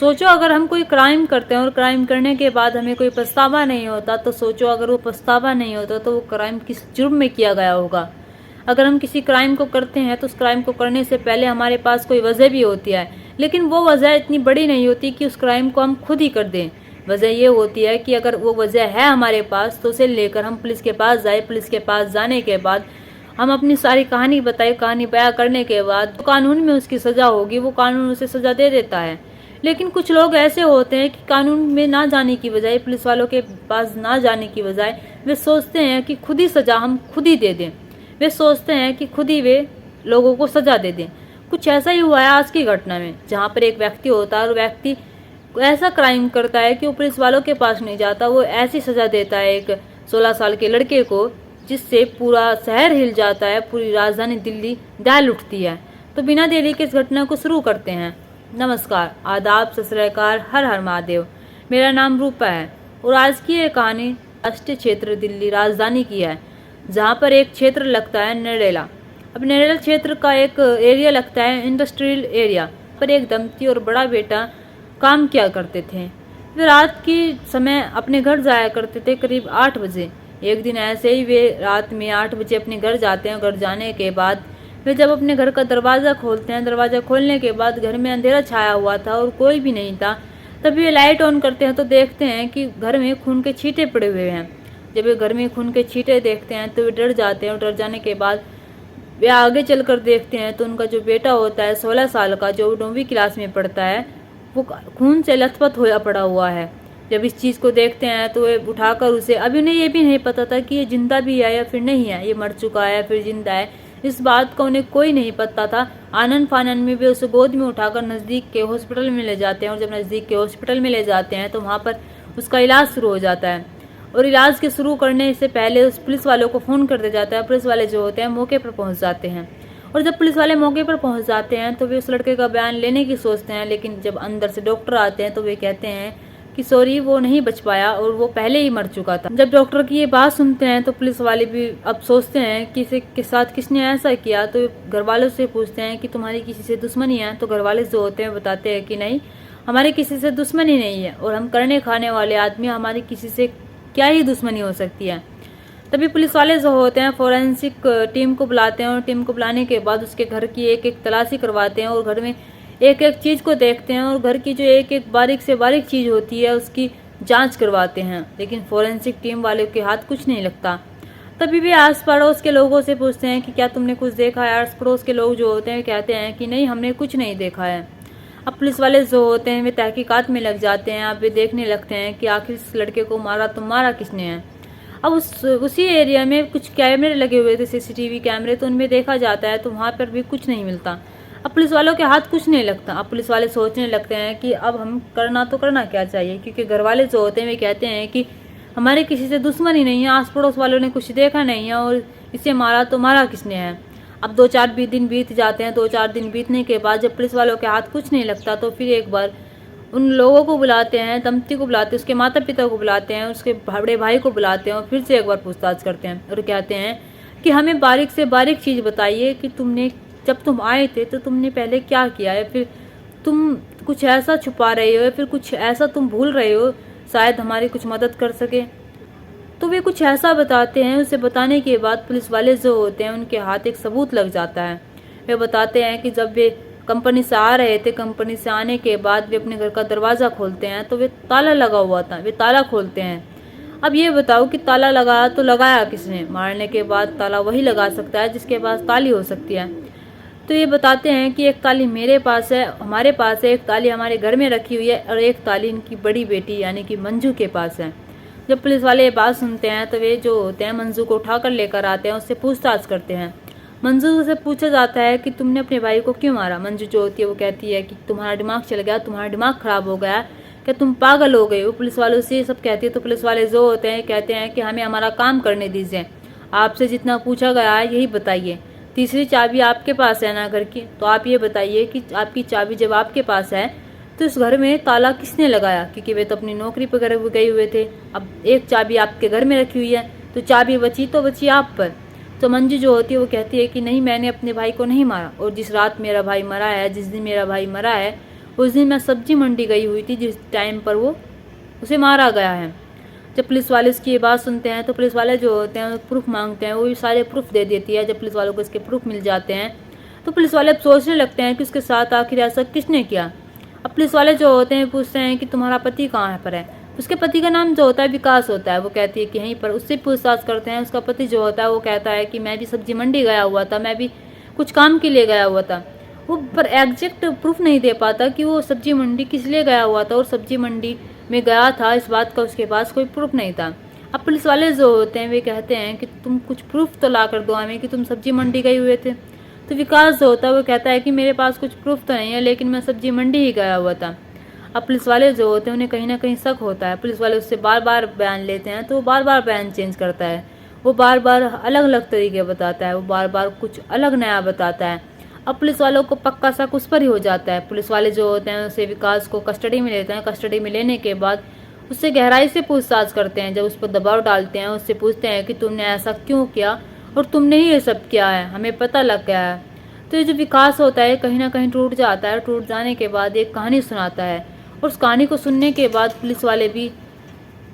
सोचो अगर हम कोई क्राइम करते हैं और क्राइम करने के बाद हमें कोई पछतावा नहीं होता, तो सोचो अगर वो पछतावा नहीं होता तो वो क्राइम किस जुर्म में किया गया होगा। अगर हम किसी क्राइम को करते हैं तो उस क्राइम को करने से पहले हमारे पास कोई वजह भी होती है, लेकिन वो वजह इतनी बड़ी नहीं होती कि उस क्राइम को हम खुद ही कर दें। वजह ये होती है कि अगर वो वजह है हमारे पास तो उसे लेकर हम पुलिस के पास जाए। पुलिस के पास जाने के बाद हम अपनी सारी कहानी बताए। कहानी बयां करने के बाद तो कानून में उसकी सज़ा होगी, वो कानून उसे सज़ा दे देता है। लेकिन कुछ लोग ऐसे होते हैं कि कानून में ना जाने की बजाय, पुलिस वालों के पास ना जाने की बजाय वे सोचते हैं कि खुद ही सज़ा हम खुद ही दे दें। वे सोचते हैं कि खुद ही वे लोगों को सज़ा दे दें। कुछ ऐसा ही हुआ है आज की घटना में, जहाँ पर एक व्यक्ति होता है और व्यक्ति ऐसा क्राइम करता है कि वो पुलिस वालों के पास नहीं जाता। वो ऐसी सज़ा देता है एक 16 साल के लड़के को, जिससे पूरा शहर हिल जाता है, पूरी राजधानी दिल्ली दहल उठती है। तो बिना देरी के इस घटना को शुरू करते हैं। नमस्कार, आदाब, सत श्री अकाल, हर हर महादेव। मेरा नाम रूपा है और आज की ये कहानी राष्ट्रीय क्षेत्र दिल्ली राजधानी की है, जहाँ पर एक क्षेत्र लगता है नरेला। अब नरेला क्षेत्र का एक एरिया लगता है इंडस्ट्रियल एरिया। पर एक दंपति और बड़ा बेटा काम किया करते थे। वे रात की समय अपने घर जाया करते थे करीब 8 बजे। एक दिन ऐसे ही वे रात में 8 बजे अपने घर जाते हैं। घर जाने के बाद वे जब अपने घर का दरवाज़ा खोलते हैं, दरवाज़ा खोलने के बाद घर में अंधेरा छाया हुआ था और कोई भी नहीं था। तभी वे लाइट ऑन करते हैं तो देखते हैं कि घर में खून के छींटे पड़े हुए हैं। जब वे घर में खून के छींटे देखते हैं तो वे डर जाते हैं और डर जाने के बाद वे आगे चलकर देखते हैं तो उनका जो बेटा होता है 16 साल का, जो 9वीं क्लास में पढ़ता है, वो खून से लथपथ होया पड़ा हुआ है। जब इस चीज़ को देखते हैं तो वे उठाकर उसे, अभी उन्हें ये भी नहीं पता था कि ये जिंदा भी है या फिर नहीं है, ये मर चुका है या फिर जिंदा है, इस बात का उन्हें कोई नहीं पता था। आनन फानन में वे उसे गोद में उठाकर नज़दीक के हॉस्पिटल में ले जाते हैं और जब नज़दीक के हॉस्पिटल में ले जाते हैं तो वहाँ पर उसका इलाज शुरू हो जाता है। और इलाज के शुरू करने से पहले उस पुलिस वालों को फ़ोन कर दिया जाता है। पुलिस वाले जो होते हैं मौके पर पहुँच जाते हैं और जब पुलिस वाले मौके पर पहुँच जाते हैं तो वे उस लड़के का बयान लेने की सोचते हैं, लेकिन जब अंदर से डॉक्टर आते हैं तो वे कहते हैं कि सॉरी, वो नहीं बच पाया और वो पहले ही मर चुका था। जब डॉक्टर की ये बात सुनते हैं तो पुलिस वाले भी अब सोचते हैं कि इसे के साथ किसने ऐसा किया। तो घर वालों से पूछते हैं कि तुम्हारी किसी से दुश्मनी है। तो घर वाले जो होते हैं बताते हैं कि नहीं, हमारे किसी से दुश्मनी नहीं है और हम करने खाने वाले आदमी, हमारी किसी से क्या ही दुश्मनी हो सकती है। तभी पुलिस वाले जो होते हैं फॉरेंसिक टीम को बुलाते हैं और टीम को बुलाने के बाद उसके घर की एक एक तलाशी करवाते हैं और घर में एक एक चीज़ को देखते हैं और घर की जो एक एक बारीक से बारीक चीज़ होती है उसकी जांच करवाते हैं, लेकिन फॉरेंसिक टीम वालों के हाथ कुछ नहीं लगता। तभी वे आस पड़ोस के लोगों से पूछते हैं कि क्या तुमने कुछ देखा है। आस पड़ोस के लोग जो होते हैं कहते हैं कि नहीं, हमने कुछ नहीं देखा है। अब पुलिस वाले जो होते हैं वे तहकीकात में लग जाते हैं। अब वे देखने लगते हैं कि आखिर इस लड़के को मारा तो मारा किसने है। अब उसी एरिया में कुछ कैमरे लगे हुए थे, CCTV कैमरे, तो उनमें देखा जाता है तो वहाँ पर भी कुछ नहीं मिलता। अब पुलिस वालों के हाथ कुछ नहीं लगता। अब पुलिस वाले सोचने लगते हैं कि अब हम करना क्या चाहिए, क्योंकि घर वाले जो होते हैं वे कहते हैं कि हमारे किसी से दुश्मनी नहीं है, आस पड़ोस वालों ने कुछ देखा नहीं है और इसे मारा तो मारा किसने है। अब 2-4 दिन बीत जाते हैं। 2-4 दिन बीतने के बाद जब पुलिस वालों के हाथ कुछ नहीं लगता तो फिर एक बार उन लोगों को बुलाते हैं, दंपति को बुलाते हैं, उसके माता पिता को बुलाते हैं, उसके बड़े भाई को बुलाते हैं और फिर से एक बार पूछताछ करते हैं और कहते हैं कि हमें बारीक से बारीक चीज़ बताइए कि तुमने, जब तुम आए थे तो तुमने पहले क्या किया है, फिर तुम कुछ ऐसा छुपा रहे हो या फिर कुछ ऐसा तुम भूल रहे हो, शायद हमारी कुछ मदद कर सके। तो वे कुछ ऐसा बताते हैं। उसे बताने के बाद पुलिस वाले जो होते हैं उनके हाथ एक सबूत लग जाता है। वे बताते हैं कि जब वे कंपनी से आ रहे थे, कंपनी से आने के बाद वे अपने घर का दरवाज़ा खोलते हैं तो वे ताला लगा हुआ था। वे ताला खोलते हैं। अब ये बताओ कि ताला लगाया तो लगाया किसने। मारने के बाद ताला वही लगा सकता है जिसके पास ताली हो सकती है। तो ये बताते हैं कि एक ताली मेरे पास है, हमारे पास है, एक ताली हमारे घर में रखी हुई है और एक ताली इनकी बड़ी बेटी यानी कि मंजू के पास है। जब पुलिस वाले ये बात सुनते हैं तो वे जो होते हैं मंजू को उठाकर लेकर आते हैं, उससे पूछताछ करते हैं। मंजू से पूछा जाता है कि तुमने अपने भाई को क्यों मारा। मंजू जो होती है वो कहती है कि तुम्हारा दिमाग चल गया, तुम्हारा दिमाग खराब हो गया, क्या तुम पागल हो गए। वो पुलिस वालों से ये सब कहती है तो पुलिस वाले जो होते हैं कहते हैं कि हमें हमारा काम करने दीजिए, आपसे जितना पूछा गया है यही बताइए। तीसरी चाबी आपके पास है ना घर की, तो आप ये बताइए कि आपकी चाबी जब आपके पास है तो इस घर में ताला किसने लगाया, क्योंकि वे तो अपनी नौकरी पर गए हुए थे। अब एक चाबी आपके घर में रखी हुई है तो चाबी बची तो बची आप पर। तो मंजू जो होती है वो कहती है कि नहीं, मैंने अपने भाई को नहीं मारा और जिस रात मेरा भाई मरा है, जिस दिन मेरा भाई मरा है उस दिन मैं सब्जी मंडी गई हुई थी जिस टाइम पर वो उसे मारा गया है। जब पुलिस वाले इसकी ये बात सुनते हैं तो पुलिस वाले जो होते हैं प्रूफ मांगते हैं, वो भी सारे प्रूफ दे देती है। जब पुलिस वालों को इसके प्रूफ मिल जाते हैं तो पुलिस वाले अब सोचने लगते हैं कि उसके साथ आखिर ऐसा किसने किया। अब पुलिस वाले जो होते हैं पूछते हैं कि तुम्हारा पति कहाँ पर है। उसके पति का नाम जो होता है विकास होता है। वो कहती है कि यहीं पर। उससे पूछताछ करते हैं। उसका पति जो होता है वो कहता है कि मैं भी सब्जी मंडी गया हुआ था, मैं भी कुछ काम के लिए गया हुआ था। वो पर एग्जैक्ट प्रूफ नहीं दे पाता कि वो सब्जी मंडी किस लिए गया हुआ था और सब्जी मंडी में गया था, इस बात का उसके पास कोई प्रूफ नहीं था। अब पुलिस वाले जो होते हैं वे कहते हैं कि तुम कुछ प्रूफ तो ला कर दो हमें कि तुम सब्जी मंडी गए हुए थे। तो विकास जो होता है वो कहता है कि मेरे पास कुछ प्रूफ तो नहीं है, लेकिन मैं सब्जी मंडी ही गया हुआ था। अब पुलिस वाले जो होते हैं उन्हें कहीं ना कहीं शक होता है। पुलिस वाले उससे बार बार बयान लेते हैं तो वो बार बार बयान चेंज करता है। वो बार बार अलग अलग तरीके बताता है, वो बार बार कुछ अलग नया बताता है। अब पुलिस वालों को पक्का शक उस पर ही हो जाता है। पुलिस वाले जो होते हैं उसे विकास को कस्टडी में लेते हैं। कस्टडी में लेने के बाद उससे गहराई से पूछताछ करते हैं। जब उस पर दबाव डालते हैं, उससे पूछते हैं कि तुमने ऐसा क्यों किया और तुमने ही ये सब किया है, हमें पता लग गया है। तो ये जो विकास होता है कहीं ना कहीं टूट जाता है। टूट जाने के बाद एक कहानी सुनाता है और उस कहानी को सुनने के बाद पुलिस वाले भी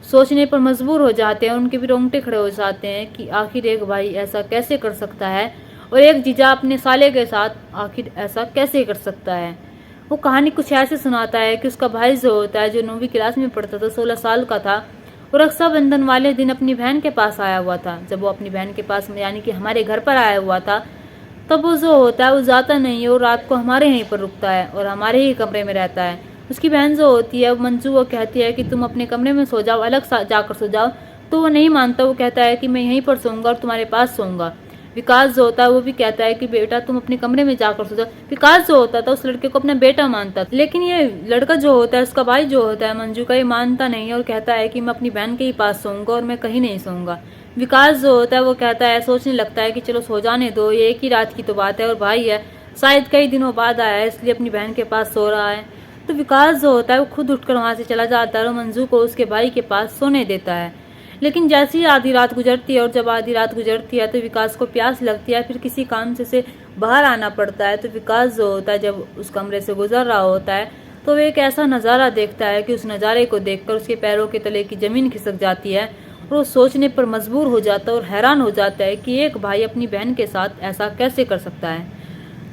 सोचने पर मजबूर हो जाते हैं। उनके भी रोंगटे खड़े हो जाते हैं कि आखिर एक भाई ऐसा कैसे कर सकता है और एक जीजा अपने साले के साथ आखिर ऐसा कैसे कर सकता है। वो कहानी कुछ ऐसे सुनाता है कि उसका भाई जो होता है, जो 9वीं क्लास में पढ़ता था, 16 साल का था और रक्षाबंधन वाले दिन अपनी बहन के पास आया हुआ था। जब वो अपनी बहन के पास यानी कि हमारे घर पर आया हुआ था तब वो जो होता है वो जाता नहीं है और रात को हमारे यहीं पर रुकता है और हमारे ही कमरे में रहता है। उसकी बहन जो होती है मंजू, वो कहती है कि तुम अपने कमरे में सो जाओ, अलग जाकर सो जाओ। तो वो नहीं मानता। वो कहता है कि मैं यहीं पर सोऊंगा और तुम्हारे पास सोऊंगा। विकास जो होता है वो भी कहता है कि बेटा तुम अपने कमरे में जाकर सो जाओ। विकास जो होता था उस लड़के को अपना बेटा मानता था, लेकिन ये लड़का जो होता है, उसका भाई जो होता है मंजू का, ये मानता नहीं और कहता है कि मैं अपनी बहन के ही पास सोऊंगा और मैं कहीं नहीं सोऊंगा। विकास जो होता है वो कहता है, सोचने लगता है कि चलो सो जाने दो, ये एक ही रात की तो बात है और भाई है, शायद कई दिनों बाद आया है इसलिए अपनी बहन के पास सो रहा है। तो विकास जो होता है वो खुद उठकर वहाँ से चला जाता है और मंजू को उसके भाई के पास सोने देता है। लेकिन जैसे ही आधी रात गुजरती है और जब आधी रात गुजरती है तो विकास को प्यास लगती है, फिर किसी काम से बाहर आना पड़ता है। तो विकास जो होता है जब उस कमरे से गुजर रहा होता है तो वो एक ऐसा नज़ारा देखता है कि उस नज़ारे को देखकर उसके पैरों के तले की ज़मीन खिसक जाती है और वो सोचने पर मजबूर हो जाता है और हैरान हो जाता है कि एक भाई अपनी बहन के साथ ऐसा कैसे कर सकता है।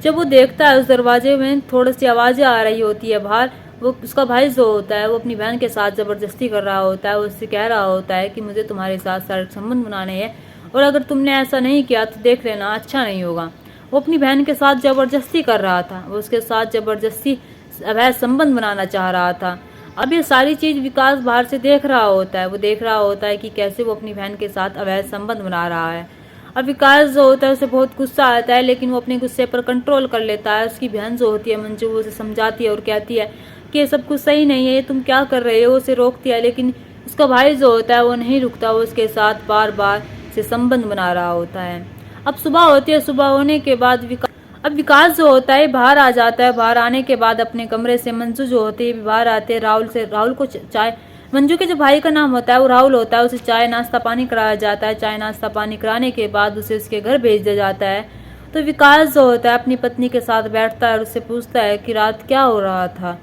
जब वो देखता है उस दरवाजे में थोड़ी सी आवाज़ें आ रही होती है बाहर। वो उसका भाई जो होता है वो अपनी बहन के साथ ज़बरदस्ती कर रहा होता है। वो उससे कह रहा होता है कि मुझे तुम्हारे साथ शारीरिक संबंध बनाने हैं और अगर तुमने ऐसा नहीं किया तो देख लेना अच्छा नहीं होगा। वो अपनी बहन के साथ ज़बरदस्ती कर रहा था। वो उसके साथ ज़बरदस्ती अवैध संबंध बनाना चाह रहा था। अब ये सारी चीज़ विकास बाहर से देख रहा होता है। वो देख रहा होता है कि कैसे वो अपनी बहन के साथ अवैध संबंध बना रहा है। अब विकास जो होता है उसे बहुत गुस्सा आता है, लेकिन वो अपने गुस्से पर कंट्रोल कर लेता है। उसकी बहन जो होती है मंजू, वो उसे समझाती है और कहती है कि ये सब कुछ सही नहीं है, ये तुम क्या कर रहे हो, उसे रोकती है। लेकिन उसका भाई जो होता है वो नहीं रुकता। वो उसके साथ बार बार से संबंध बना रहा होता है। अब सुबह होती है। सुबह होने के बाद विकास जो होता है बाहर आ जाता है। बाहर आने के बाद अपने कमरे से मंजू जो होती है बाहर आते हैं। राहुल को चाय, मंजू के जो भाई का नाम होता है वो राहुल होता है, उसे चाय नाश्ता पानी कराया जाता है। चाय नाश्ता पानी कराने के बाद उसे उसके घर भेज दिया जाता है। तो विकास जो होता है अपनी पत्नी के साथ बैठता है और उससे पूछता है कि रात क्या हो रहा था,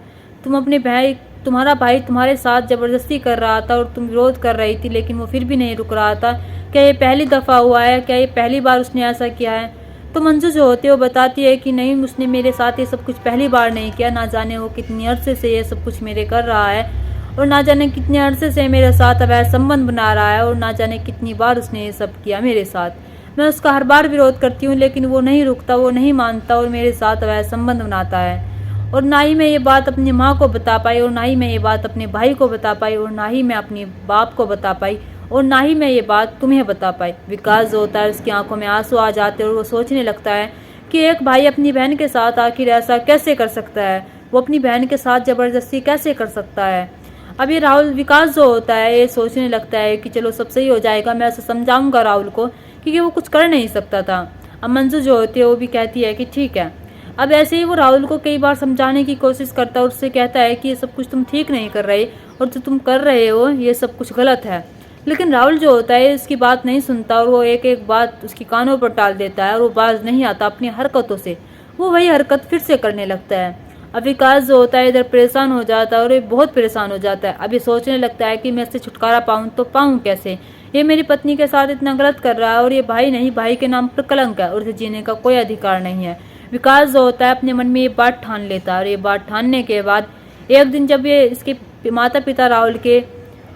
तुम्हारा भाई तुम्हारे साथ ज़बरदस्ती कर रहा था और तुम विरोध कर रही थी, लेकिन वो फिर भी नहीं रुक रहा था। क्या ये पहली दफ़ा हुआ है, क्या ये पहली बार उसने ऐसा किया है? तो मंजू जो होती है वो बताती है कि नहीं, उसने मेरे साथ ये सब कुछ पहली बार नहीं किया। ना जाने वो कितनी अरसे से ये सब कुछ मेरे कर रहा है और ना जाने कितने अरसे से मेरे साथ अवैध संबंध बना रहा है और ना जाने कितनी बार उसने ये सब किया मेरे साथ। मैं उसका हर बार विरोध करती हूँ लेकिन वो नहीं रुकता, वो नहीं मानता और मेरे साथ अवैध संबंध बनाता है। और ना ही मैं ये बात अपनी माँ को बता पाई और ना ही मैं ये बात अपने भाई को बता पाई और ना ही मैं अपने बाप को बता पाई और ना ही मैं ये बात तुम्हें बता पाई। विकास जो होता है उसकी आंखों में आंसू आ जाते हैं और वो सोचने लगता है कि एक भाई अपनी बहन के साथ आखिर ऐसा कैसे कर सकता है, वो अपनी बहन के साथ ज़बरदस्ती कैसे कर सकता है। अब ये विकास जो होता है ये सोचने लगता है कि चलो सब सही हो जाएगा, मैं उसे समझाऊंगा राहुल को, क्योंकि वो कुछ कर नहीं सकता था। अब मंजू जो होती है वो भी कहती है कि ठीक है। अब ऐसे ही वो राहुल को कई बार समझाने की कोशिश करता है और उससे कहता है कि ये सब कुछ तुम ठीक नहीं कर रहे और जो तुम कर रहे हो ये सब कुछ गलत है। लेकिन राहुल जो होता है इसकी बात नहीं सुनता और वो एक एक बात उसकी कानों पर टाल देता है और वो बाज नहीं आता अपनी हरकतों से। वो वही हरकत फिर से करने लगता है। अब विकास जो होता है इधर परेशान हो जाता है और ये बहुत परेशान हो जाता है। अब ये सोचने लगता है कि मैं इससे छुटकारा पाऊँ तो पाऊँ कैसे, ये मेरी पत्नी के साथ इतना गलत कर रहा है और ये भाई नहीं, भाई के नाम पर कलंक है और इसे जीने का कोई अधिकार नहीं है। विकास जो होता है अपने मन में ये बात ठान लेता है और ये बात ठानने के बाद एक दिन जब ये इसके माता पिता राहुल के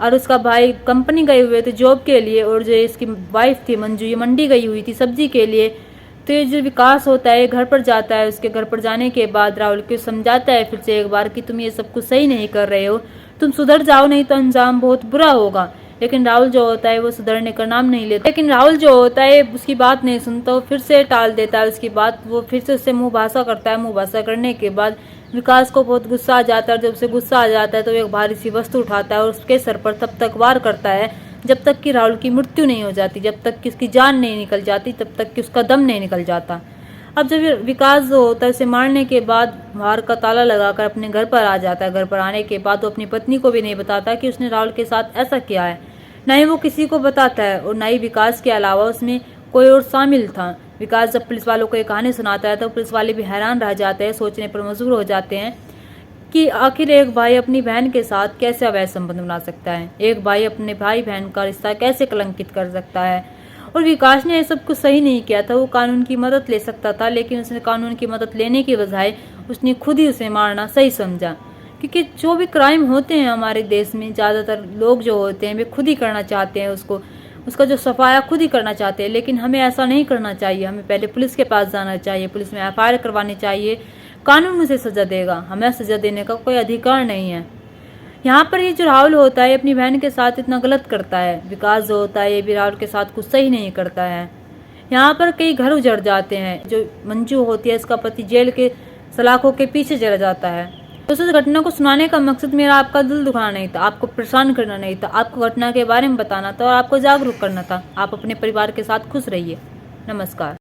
और उसका भाई कंपनी गए हुए थे जॉब के लिए और जो इसकी वाइफ थी मंजू ये मंडी गई हुई थी सब्जी के लिए, तो ये जो विकास होता है घर पर जाता है। उसके घर पर जाने के बाद राहुल को समझाता है फिर से एक बार कि तुम ये सब कुछ सही नहीं कर रहे हो, तुम सुधर जाओ नहीं तो अंजाम बहुत बुरा होगा। लेकिन राहुल जो होता है वो सुधरने का नाम नहीं लेता। लेकिन राहुल जो होता है उसकी बात नहीं सुनता, वो फिर से टाल देता है उसकी बात, वो फिर से उससे मुँह भाषा करता है। मुँह भाषा करने के बाद विकास को बहुत गुस्सा आ जाता है और जब उसे गुस्सा आ जाता है तो एक भारी सी वस्तु उठाता है और उसके सर पर तब तक वार करता है जब तक कि राहुल की मृत्यु नहीं हो जाती, जब तक कि उसकी जान नहीं निकल जाती, तब तक कि उसका दम नहीं निकल जाता। अब जब विकास जो होता है उसे मारने के बाद बाहर का ताला लगाकर अपने घर पर आ जाता है। घर पर आने के बाद वो अपनी पत्नी को भी नहीं बताता कि उसने राहुल के साथ ऐसा किया है, न ही वो किसी को बताता है और न ही विकास के अलावा उसमें कोई और शामिल था। विकास जब पुलिस वालों को ये कहानी सुनाता है तो पुलिस वाले भी हैरान रह जाते हैं, सोचने पर मजबूर हो जाते हैं कि आखिर एक भाई अपनी बहन के साथ कैसे अवैध संबंध बना सकता है, एक भाई अपने भाई बहन का रिश्ता कैसे कलंकित कर सकता है। और विकास ने ये सब कुछ सही नहीं किया था, वो कानून की मदद ले सकता था, लेकिन उसने कानून की मदद लेने की बजाय उसने खुद ही उसे मारना सही समझा। क्योंकि जो भी क्राइम होते हैं हमारे देश में ज़्यादातर लोग जो होते हैं वे खुद ही करना चाहते हैं, उसका जो सफाया खुद ही करना चाहते हैं। लेकिन हमें ऐसा नहीं करना चाहिए, हमें पहले पुलिस के पास जाना चाहिए, पुलिस में FIR करवानी चाहिए, कानून उसे सजा देगा, हमें सजा देने का कोई अधिकार नहीं है। यहाँ पर ये जो राहुल होता है अपनी बहन के साथ इतना गलत करता है, विकास जो होता है ये भी राहुल के साथ कुछ सही नहीं करता है। यहाँ पर कई घर उजड़ जाते हैं, जो मंजू होती है इसका पति जेल के सलाखों के पीछे चला जाता है। तो इस घटना को सुनाने का मकसद मेरा आपका दिल दुखाना नहीं था, आपको परेशान करना नहीं था, आपको घटना के बारे में बताना था और आपको जागरूक करना था। आप अपने परिवार के साथ खुश रहिए। नमस्कार।